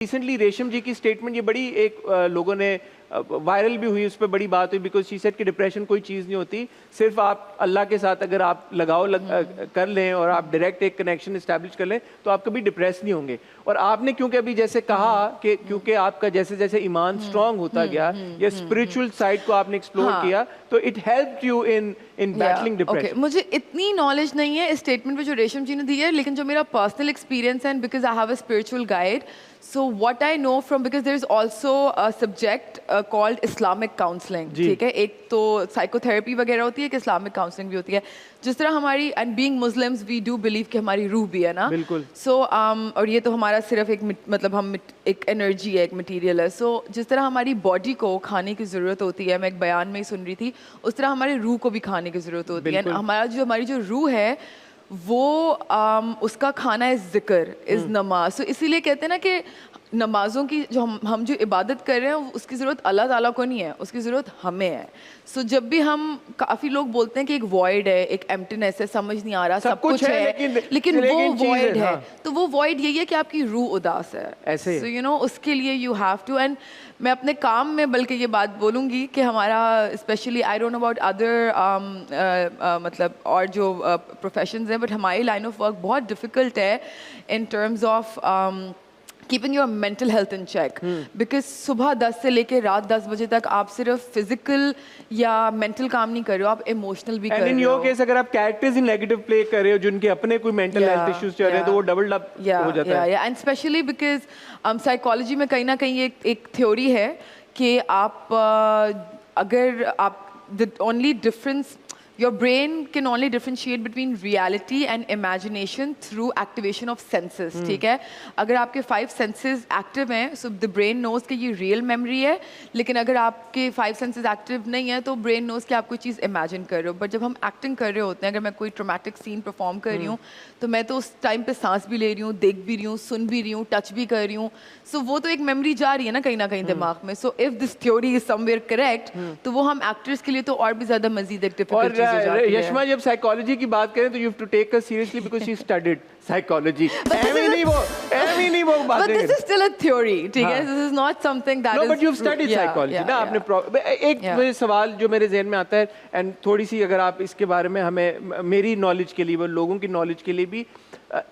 Recently रेशम जी की statement ये बड़ी एक लोगों ने वायरल भी हुई, उस पर बड़ी बात हुई, बिकॉज शी सेड कि डिप्रेशन कोई चीज़ नहीं होती, सिर्फ आप अल्लाह के साथ अगर आप कर लें और आप डायरेक्ट एक कनेक्शन इस्टेब्लिश कर लें तो आप कभी डिप्रेस नहीं होंगे। और आपने क्योंकि अभी जैसे कहा कि क्योंकि आपका जैसे जैसे ईमान स्ट्रांग होता गया या स्पिरिचुअल साइड को आपने एक्सप्लोर किया तो it helped you in battling depression. मुझे इतनी नॉलेज नहीं है इस स्टेटमेंट पे जो रेशम जी ने दी है, लेकिन जो मेरा पर्सनल एक्सपीरियंस है, because I have a spiritual guide, so what I know from, because there is also a subject called Islamic counseling, ठीक है, एक तो साइकोथेरेपी वगैरह होती है कि इस्लामिक काउंसलिंग भी होती है। जिस तरह हमारी, and being Muslims we do believe कि हमारी रूह भी है ना, बिल्कुल। सो और ये तो हमारा सिर्फ एक मतलब हम एक एनर्जी है, एक मटेरियल है। सो जिस तरह हमारी बॉडी को खाने की ज़रूरत होती है, मैं एक बयान में ही सुन रही थी, उस तरह हमारे रूह को भी खाने की ज़रूरत होती है। हमारी जो रूह है वो उसका खाना है ज़िक्र, इज़ नमाज। सो इसीलिए कहते हैं ना कि नमाज़ों की जो हम जो इबादत कर रहे हैं उसकी ज़रूरत अल्लाह ताला को नहीं है, उसकी ज़रूरत हमें है। सो जब भी हम, काफ़ी लोग बोलते हैं कि एक वॉइड है, एक एम्प्टीनेस है, समझ नहीं आ रहा, सब कुछ है लेकिन वो वॉइड है। तो वो वॉइड यही है कि आपकी रूह उदास है ऐसे। सो यू नो, उसके लिए यू हैव टू, एंड मैं अपने काम में बल्कि ये बात बोलूँगी कि हमारा specially, I don't know about other मतलब और जो प्रोफेशंस हैं, बट हमारी लाइन ऑफ वर्क बहुत डिफ़िकल्ट है in terms of keeping your mental health in check, because सुबह 10 से लेकर रात 10 बजे तक आप सिर्फ फिजिकल या मेंटल काम नहीं कर रहे हो, आप इमोशनल भी कर रहे हो। इन योर केस अगर आप कैरेक्टर्स ही नेगेटिव प्ले कर रहे हो जिनके अपने कोई मेंटल हेल्थ इश्यूज चल रहे हैं तो वो डबल अप हो जाता है। एंड स्पेशली बिकॉज साइकोलॉजी में कहीं ना कहीं एक थ्योरी है कि आप अगर आप the only difference, your brain can only differentiate between reality and imagination through activation of senses, ठीक है। अगर आपके 5 senses active हैं, so the brain knows कि ये real memory है, लेकिन अगर आपके 5 senses active नहीं है तो brain knows कि आप कोई चीज़ imagine कर रहे हो। बट जब हम acting कर रहे होते हैं, अगर मैं कोई traumatic scene perform कर रही हूँ तो मैं तो उस टाइम पे सांस भी ले रही हूँ, देख भी रही हूँ, सुन भी रही हूँ, टच भी कर रही हूँ, सो वो तो एक मेमोरी जा रही है ना कहीं दिमाग में। So if this theory is somewhere correct तो वो हम एक्टर्स के लिए तो और भी ज्यादा मजीद एक डिफिकल्ट चीज हो जाती है। यशमा, जब साइकोलॉजी की बात करें तो you have to take her seriously because she studied psychology. Amy नहीं वो बात है। But this is still a theory, ठीक है, this is not something that is, no but you have studied psychology ना। आपने एक सवाल जो मेरे ज़हन में आता है, एंड थोड़ी सी अगर आप इसके बारे में हमें, मेरी नॉलेज के लिए, वो लोगों की नॉलेज के लिए भी,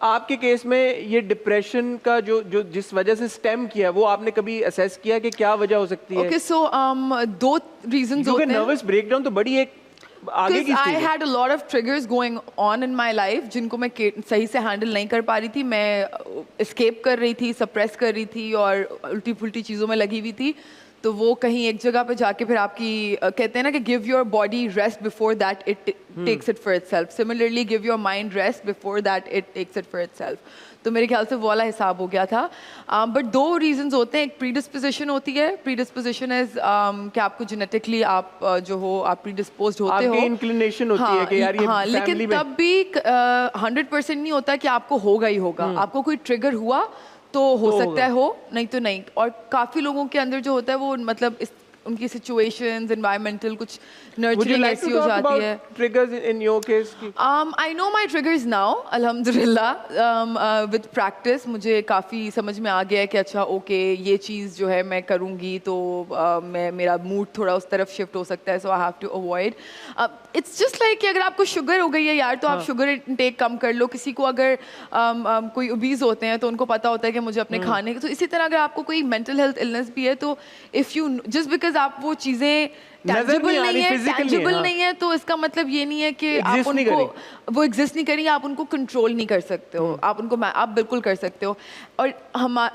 आपके केस में ये डिप्रेशन का जो जिस वजह से स्टेम किया वो आपने कभी असेस किया कि क्या वजह हो सकती है? ओके, सो 2 रीजंस होते हैं। नर्वस ब्रेकडाउन तो बड़ी एक आगे की I had a lot of triggers going on in my life जिनको मैं सही से हैंडल नहीं कर पा रही थी। मैं एस्केप कर रही थी, सप्रेस कर रही थी और उल्टी फुल्टी चीज़ों में लगी हुई थी। तो वो कहीं एक जगह पे जाके फिर आपकी कहते हैं ना कि give your body rest before that it takes it for itself. Similarly give your mind rest before that it takes it for itself. तो मेरे ख्याल से वो वाला हिसाब हो गया था। बट 2 रीजंस होते हैं। एक प्रीडिस्पोजिशन होती है, प्रीडिस्पोजिशन इज कि आपको जेनेटिकली आप जो हो, आप प्रीडिस्पोज्ड होते हो, इंक्लिनेशन होती है कि यार ये लेकिन तब भी 100% नहीं होता कि आपको होगा ही होगा। आपको कोई ट्रिगर हुआ तो हो सकता है हो, नहीं तो नहीं। और काफ़ी लोगों के अंदर जो होता है वो मतलब उनकी सिचुएशंस, एनवायरमेंटल कुछ नर्चरिंग ऐसी हो जाती है। Triggers in your case? I know my triggers now, अल्हम्दुलिल्लाह। विद प्रैक्टिस मुझे काफ़ी समझ में आ गया है कि अच्छा ओके ये चीज़ जो है मैं करूँगी तो मेरा मूड थोड़ा उस तरफ शिफ्ट हो सकता है, so I have to avoid. It's just like कि अगर आपको शुगर हो गई है यार तो आप शुगर इनटेक कम कर लो। किसी को अगर कोई ओबीज होते हैं तो उनको पता होता है कि मुझे अपने खाने, तो इसी तरह अगर आपको कोई मेंटल हेल्थ इलनेस भी है तो इफ़ यू जस्ट बिकॉज आप वो चीज़ें टैंजिबल नहीं है तो इसका मतलब ये नहीं है कि आप उनको, वो एग्जिस्ट नहीं करेंगे, आप उनको कंट्रोल नहीं कर सकते हो। आप बिल्कुल कर सकते हो। और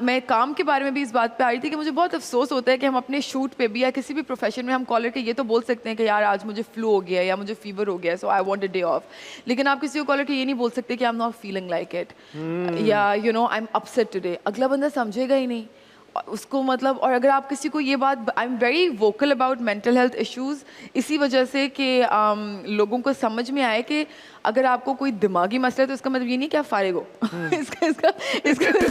मैं काम के बारे में भी इस बात पे आ रही थी कि मुझे बहुत अफसोस होता है कि हम अपने शूट पे भी या किसी भी प्रोफेशन में हम कॉलर के ये तो बोल सकते हैं कि यार आज मुझे फ्लू हो गया या मुझे फीवर हो गया, so I want a day off. लेकिन आप किसी को कॉलर के ये नहीं बोल सकते कि I am not feeling like it या you know I am upset today. अगला बंदा समझेगा ही नहीं उसको, मतलब। और अगर आप किसी को ये बात, I am very vocal about mental health issues इसी वजह से कि लोगों को समझ में आए कि अगर आपको कोई दिमागी मसला है तो इसका मतलब ये नहीं कि आप फारिग हो। इसका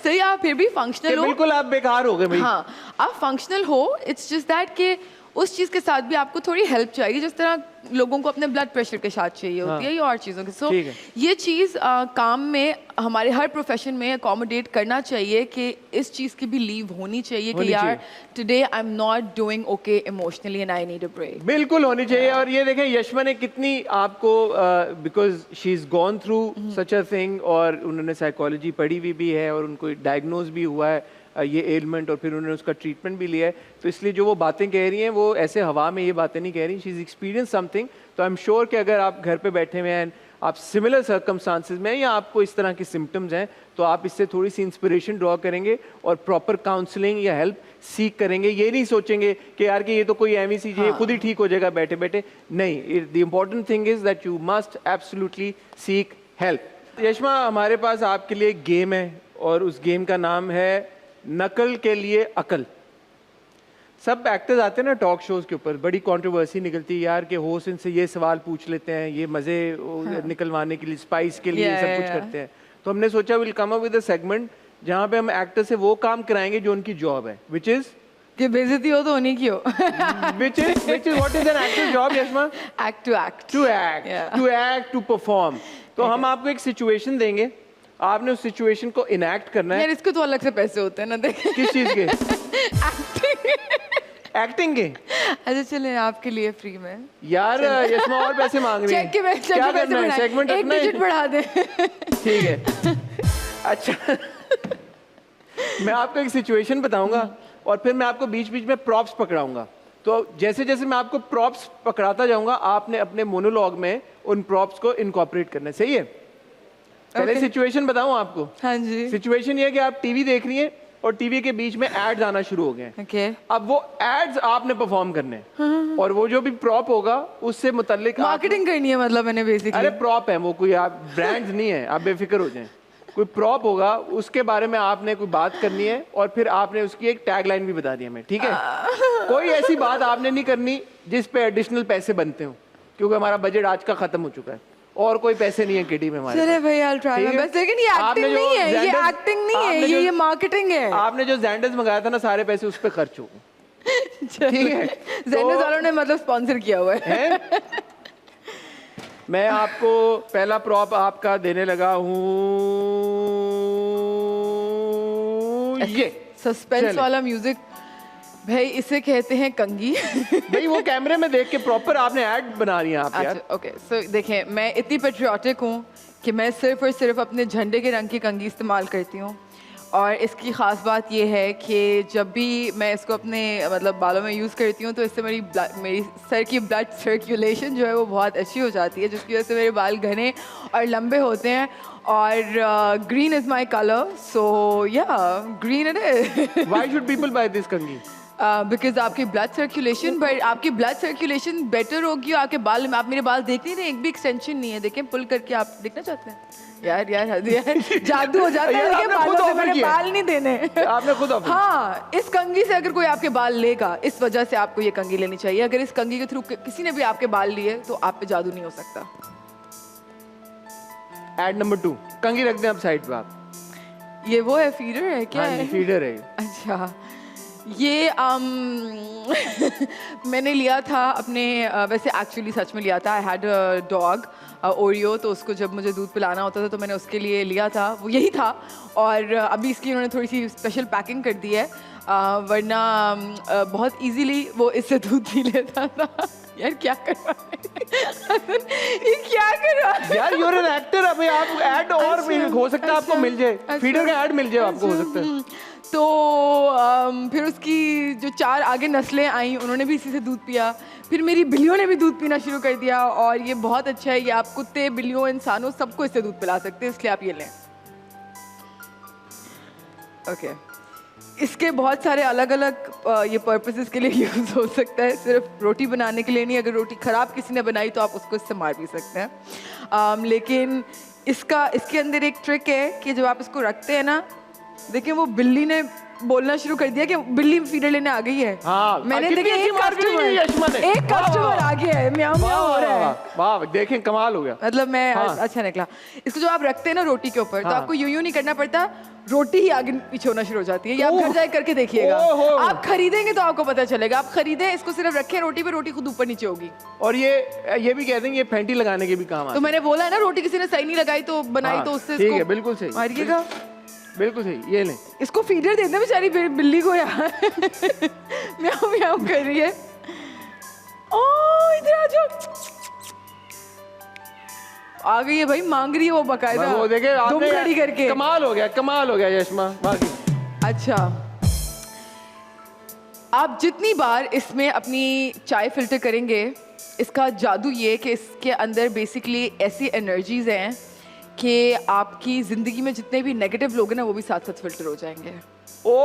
सही, आप फिर भी फंक्शनल हो, बिल्कुल आप बेकार हो गए भाई। हाँ, आप फंक्शनल हो। इट्स जस्ट दैट कि उस चीज़ के साथ भी आपको थोड़ी हेल्प चाहिए। जिस तरह लोगों को अपने ब्लड प्रेशर के साथ चाहिए होती है या और चीज़ों के। सो ठीक है। ये चीज़ काम में हमारे हर प्रोफेशन में अकोमोडेट करना चाहिए कि इस चीज़ की भी लीव होनी चाहिए कि यार today I am not doing okay emotionally and I need a break. बिल्कुल होनी चाहिए। और ये देखें यशमा ने कितनी आपको, because she is gone through such a thing, और उन्होंने साइकोलॉजी पढ़ी हुई भी है और उनको डायग्नोज भी हुआ है ये एलिमेंट, और फिर उन्होंने उसका ट्रीटमेंट भी लिया है। तो इसलिए जो वो बातें कह रही हैं वो ऐसे हवा में ये बातें नहीं कह रही, शी इज एक्सपीरियंस समथिंग। तो आई एम श्योर कि अगर आप घर पे बैठे हुए हैं, आप सिमिलर सर्कमस्टांसिस में या आपको इस तरह के सिम्टम्स हैं, तो आप इससे थोड़ी सी इंस्पिरेशन ड्रॉ करेंगे और प्रॉपर काउंसलिंग या हेल्प सीख करेंगे। ये नहीं सोचेंगे कि यार कि ये तो कोई एम सी जी खुद ही ठीक हो जाएगा बैठे बैठे। नहीं, the important thing is that you must absolutely seek help. Yashma, हमारे पास आपके लिए एक गेम है और उस गेम का नाम है नकल के लिए अकल। सब एक्टर्स आते हैं ना टॉक शोज के ऊपर, बड़ी कंट्रोवर्सी निकलती है यार कि होस्ट इनसे ये सवाल पूछ लेते हैं, ये मजे निकलवाने के लिए, स्पाइस के लिए सब कुछ करते हैं। तो हमने सोचा will come up with a segment जहाँ पे हम एक्टर से वो काम कराएंगे जो उनकी जॉब है, विच इज कि बेइज्जती हो तो होनी की हो। which is what is an actor's job, Yashma? Act to act. To act, Yeah. to act, to perform. तो हम आपको एक सिचुएशन देंगे, आपने उस सिचुएशन को इनैक्ट करना है। यार इसको तो अलग से पैसे होते हैं ना, देखें। किस चीज के? एक्टिंग के। अच्छा चले आपके लिए फ्री में। यार यशमा और पैसे मांग रही है। चेक के पैसे, क्या करना है? सेगमेंट एक रखना है? डिजिट बढ़ा दे। ठीक है। अच्छा, मैं आपको एक सिचुएशन बताऊंगा और फिर मैं आपको बीच बीच में प्रॉप्स पकड़ाऊंगा। तो जैसे जैसे मैं आपको प्रॉप्स पकड़ाता जाऊंगा, आपने अपने मोनोलॉग में उन प्रॉप्स को इनकॉर्पोरेट करना है, सही है? पहले सिचुएशन बताऊं आपको। हाँ जी। सिचुएशन ये है कि आप टीवी देख रही हैं और टीवी के बीच में एड्स आना शुरू हो गए हैं। ओके। अब वो एड्स आपने परफॉर्म करने हैं और वो जो भी प्रॉप होगा उससे मुताल्लिक मार्केटिंग करनी है मतलब मैंने बेसिकली। अरे प्रॉप है वो, कोई आप ब्रांड्स नहीं है, आप बेफिक्र हो जाएं। कोई प्रॉप होगा उसके बारे में आपने कोई बात करनी है और फिर आपने उसकी एक टैगलाइन भी बता दी हमें, ठीक है? कोई ऐसी बात आपने नहीं करनी जिस पे एडिशनल पैसे बनते हो, क्योंकि हमारा बजट आज का खत्म हो चुका है और कोई पैसे नहीं है किडी में हमारे। चले भाई आई ट्राई माय बेस्ट, लेकिन ये एक्टिंग नहीं है, ये एक्टिंग नहीं है, ये मार्केटिंग है। आपने जो ज़ैंडर्स मंगाया था ना, सारे पैसे उस पे खर्च हो गए। ठीक है, ज़ैंडर्स वालों ने मतलब स्पॉन्सर किया हुआ है। मैं आपको पहला प्रॉप आपका देने लगा हूँ, ये सस्पेंस वाला म्यूजिक भाई, इसे कहते हैं कंगी। भाई वो कैमरे में देख के प्रॉपर आपने ऐड बना रही है आप यार। ओके सो देखें, मैं इतनी पेट्रियाटिक हूँ कि मैं सिर्फ और सिर्फ अपने झंडे के रंग की कंगी इस्तेमाल करती हूँ। और इसकी ख़ास बात यह है कि जब भी मैं इसको अपने मतलब बालों में यूज़ करती हूँ तो इससे मेरी सर की ब्लड सर्कुलेशन जो है वो बहुत अच्छी हो जाती है, जिसकी वजह से मेरे बाल घने और लंबे होते हैं। और green is my colour, so yeah green it is. Why should people buy this कंगी? बिकॉज आपकी ब्लड सर्कुलेशन बेटर होगी। आपके बाल में, आप मेरे बाल देख नहीं रहे, एक भी एक्सटेंशन नहीं है, देखें पुल करके आप देखना चाहते हैं? यार जादू हो जाता है लेकिन बालों से, मैंने बाल नहीं देने। आपने खुद ऑफर। हाँ, इस कंगी से अगर कोई आपके बाल लेगा, इस वजह से आपको ये कंगी लेनी चाहिए। अगर इस कंगी के थ्रू किसी ने भी आपके बाल लिए तो आप पे जादू नहीं हो सकता। एड नंबर 2, कंगी रख दें आप साइड पे। आप ये वो है, फीडर है क्या? हाँ, है फीडर है। अच्छा, ये मैंने लिया था अपने, वैसे एक्चुअली सच में लिया था। I had a dog Oreo, तो उसको जब मुझे दूध पिलाना होता था तो मैंने उसके लिए लिया था, वो यही था। और अभी इसकी उन्होंने थोड़ी सी स्पेशल पैकिंग कर दी है, वरना बहुत इजीली वो इससे दूध पी लेता था। यार क्या कर रहा है? ये क्या कर रहा है यार? यूर एन एक्टर, अभी आप ऐड और भी हो सकता है आपको मिल जाए, फीडर का ऐड मिल जाए आपको, हो सकता है। तो फिर उसकी जो 4 आगे नस्लें आई, उन्होंने भी इसी से दूध पिया। फिर मेरी बिल्लियों ने भी दूध पीना शुरू कर दिया और ये बहुत अच्छा है। ये आप कुत्ते, बिल्लियों, इंसानों सबको इससे दूध पिला सकते हैं, इसलिए आप ये लें। ओके, इसके बहुत सारे अलग अलग ये पर्पसेस के लिए यूज़ हो सकता है, सिर्फ रोटी बनाने के लिए नहीं। अगर रोटी ख़राब किसी ने बनाई तो आप उसको इससे मार भी सकते हैं। लेकिन इसके अंदर एक ट्रिक है कि जब आप इसको रखते हैं ना, देखिए वो बिल्ली ने बोलना शुरू कर दिया कि बिल्ली फीडर लेने आ गई है। हाँ, मैंने कितनी देखा अच्छी marketing की यशमा ने। एक कस्टमर आ गया है, म्याऊं म्याऊं हो रहा है। वाह देखें कमाल हो गया। मतलब मैं हाँ। अच्छा निकला। इसको जो आप रखते हैं ना रोटी के ऊपर, तो हाँ। आपको यूं नहीं करना पड़ता, रोटी ही आगे पीछे होना शुरू हो जाती है। ये आप घर जाके करके देखिएगा, ओहो। आप खरीदेंगे तो आपको पता चलेगा। आप खरीदें, इसको सिर्फ रखें रोटी पे, रोटी खुद ऊपर नीचे होगी। और ये भी कहते हैं ये फैंटी लगाने के भी काम आता तो मैंने बोला है ना, रोटी किसी ने सही नहीं लगाई तो बनाई हाँ, तो उससे ठीक इसको है, बिल्कुल सही। मारिएगा। बिल्कुल सही, ये लें। इसको फीडर देते बेचारी बिल्ली को यार। म्याऊं म्याऊं कर रही है। ओ इधर आ जाओ। आ गई है भाई, मांग रही है वो बकायदा। वो देखे दुम खड़ी करके। कमाल हो गया यशमा बाकी। अच्छा, आप जितनी बार इसमें अपनी चाय फिल्टर करेंगे, इसका जादू ये कि इसके अंदर बेसिकली ऐसी एनर्जीज हैं कि आपकी जिंदगी में जितने भी नेगेटिव लोग हैं ना, वो भी साथ साथ फिल्टर हो जाएंगे। ओ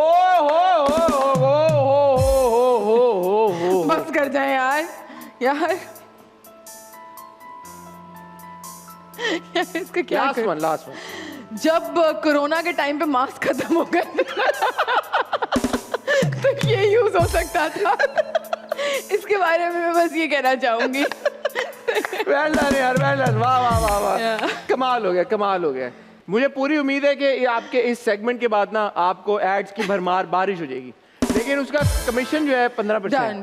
हो बस कर जाए यार यार इसका क्या लास्ट वन। जब कोरोना के टाइम पे मास्क खत्म हो गए तो ये यूज हो सकता था। इसके बारे में मैं बस ये कहना चाहूंगी। वेल डन यार, वेल डन, वाह वाह वाह वाह, कमाल हो गया। मुझे पूरी उम्मीद है कि आपके इस सेगमेंट के बाद ना आपको एड्स की भरमार बारिश हो जाएगी, लेकिन उसका कमीशन जो है 15%।